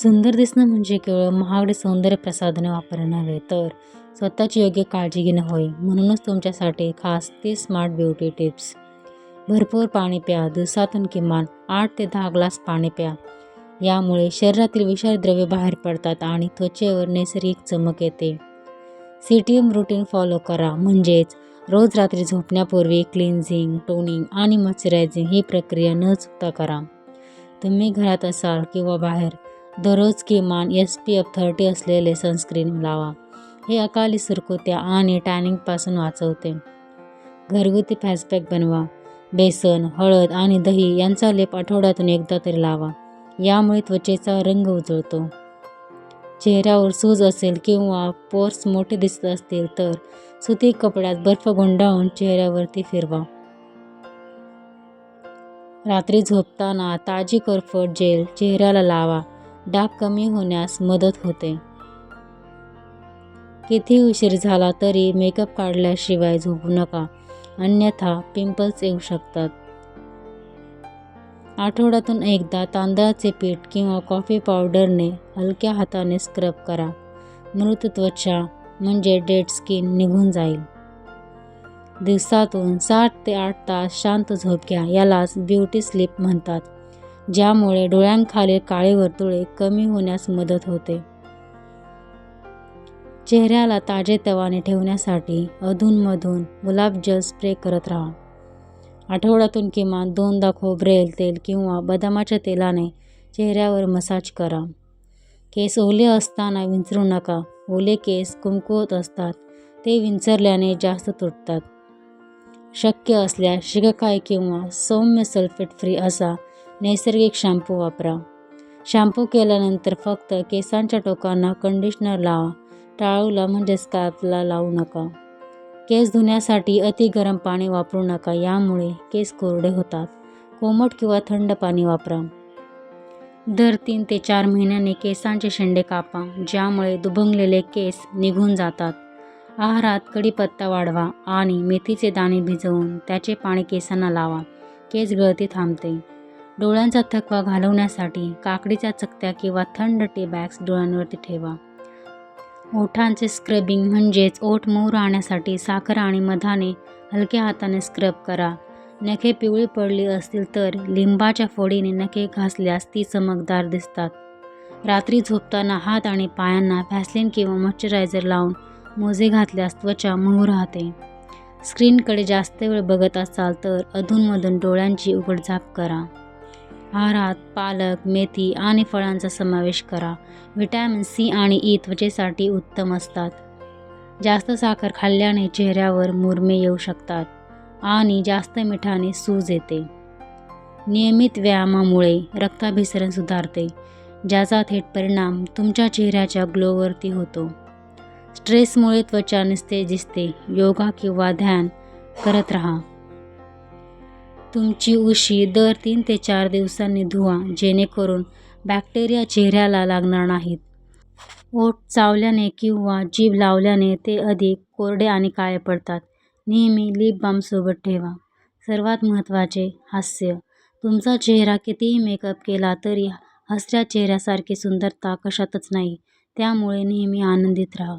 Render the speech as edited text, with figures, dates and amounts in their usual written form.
सुंदर दिसणं म्हणजे केवळ महागडे सौंदर्य प्रसाधने वापरणे नव्हे, तर स्वतःची योग्य काळजी घेणं होय. म्हणूनच तुमच्यासाठी खास 30 स्मार्ट ब्युटी टिप्स. भरपूर पाणी प्या. दिवसातून किमान 8 ते 10 ग्लास पाणी प्या. यामुळे शरीरातील विषारी द्रव्ये बाहेर पडतात आणि त्वचेवर नैसर्गिक चमक येते. CTM रुटीन फॉलो करा, म्हणजेच रोज रात्री झोपण्यापूर्वी क्लिन्झिंग, टोनिंग आणि मॉइश्चरायझिंग ही प्रक्रिया न चुकता करा. तुम्ही घरात असाल किंवा बाहेर, दररोज किमान SPF 30 असलेले सनस्क्रीन लावा. हे अकाली सुरकुत्या आणि टॅनिंगपासून वाचवते. घरगुती फेस पॅक बनवा. बेसन, हळद आणि दही यांचा लेप आठवड्यातून एकदा तरी लावा. यामुळे त्वचेचा रंग उजळतो. चेहऱ्यावर सूज असेल किंवा पोर्स मोठे दिसत असतील तर सुती कपड्यात बर्फ गुंडाळून चेहऱ्यावरती फिरवा. रात्री झोपताना ताजी कोरफड जेल चेहऱ्याला लावा. डाग कमी होण्यास मदत होते. किती उशीर झाला तरी मेकअप काढल्याशिवाय झोपू नका, अन्यथा पिंपल्स येऊ शकतात. आठवड्यातून एकदा तांदळाचे पीठ किंवा कॉफी पावडरने हलक्या हाताने स्क्रब करा. मृत त्वचा म्हणजे डेड स्किन निघून जाईल. दिवसातून 7 ते 8 तास शांत झोप घ्या. यालाच ब्युटी स्लीप म्हणतात, ज्यामुळे डोळ्यांखालील काळे वर्तुळे कमी होण्यास मदत होते. चेहऱ्याला ताजेतवाने ठेवण्यासाठी अधूनमधून गुलाबजल स्प्रे करत राहा. आठवड्यातून किमान 2दा खोबरेल तेल किंवा बदामाच्या तेलाने चेहऱ्यावर मसाज करा. केस ओले असताना विंचरू नका. ओले केस कमकुवत असतात, ते विंचरल्याने जास्त तुटतात. शक्य असल्यास शिकाकाई किंवा सौम्य सल्फेट फ्री असा नैसर्गिक शॅम्पू वापरा. शॅम्पू केल्यानंतर फक्त केसांच्या टोकांना कंडिशनर लावा. टाळूला म्हणजे स्कॅल्पला लावू नका. केस धुण्यासाठी अति गरम पाणी वापरू नका, यामुळे केस कोरडे होतात. कोमट किंवा थंड पाणी वापरा. दर 3 ते 4 महिन्यांनी केसांचे शेंडे कापा, ज्यामुळे दुभंगलेले केस निघून जातात. आहारात कढीपत्ता वाढवा आणि मेथीचे दाणे भिजवून त्याचे पाणी केसांना लावा. केस गळती थांबते. डोळ्यांचा थकवा घालवण्यासाठी काकडीच्या चकत्या किंवा थंड टी बॅग्स डोळ्यांवरती ठेवा. ओठांचे स्क्रबिंग म्हणजेच ओठ मऊ राहण्यासाठी साखर आणि मधाने हलक्या हाताने स्क्रब करा. नखे पिवळी पडली असतील तर लिंबाच्या फोडीने नखे घासल्यास ती चमकदार दिसतात. रात्री झोपताना हात आणि पायांना व्हॅसलीन किंवा मॉइश्चरायझर लावून मोजे घातल्यास त्वचा मऊ राहते. स्क्रीनकडे जास्त वेळ बघत असाल तर अधूनमधून डोळ्यांची उघडझाप करा. आहारात पालक, मेथी आणि फळांचा समावेश करा. व्हिटॅमिन C आणि E त्वचेसाठी उत्तम असतात. जास्त साखर खाल्ल्याने चेहऱ्यावर मुरमे येऊ शकतात आणि जास्त मिठाने सूज येते. नियमित व्यायामामुळे रक्ताभिसरण सुधारते, ज्याचा थेट परिणाम तुमच्या चेहऱ्याच्या ग्लोवरती होतो. स्ट्रेसमुळे त्वचा निस्तेज दिसते. योगा किंवा ध्यान करत राहा. तुमची उशी दर 3 ते 4 दिवसांनी धुवा, जेणेकरून बॅक्टेरिया चेहऱ्याला लागणार नाहीत. ओठ चावल्याने किंवा जीभ लावल्याने ते अधिक कोरडे आणि काळे पडतात. नेहमी लिप बाम सोबत ठेवा. सर्वात महत्त्वाचे, हास्य. तुमचा चेहरा कितीही मेकअप केला तरी हसऱ्या चेहऱ्यासारखी सुंदरता कशातच नाही. त्यामुळे नेहमी आनंदित राहा.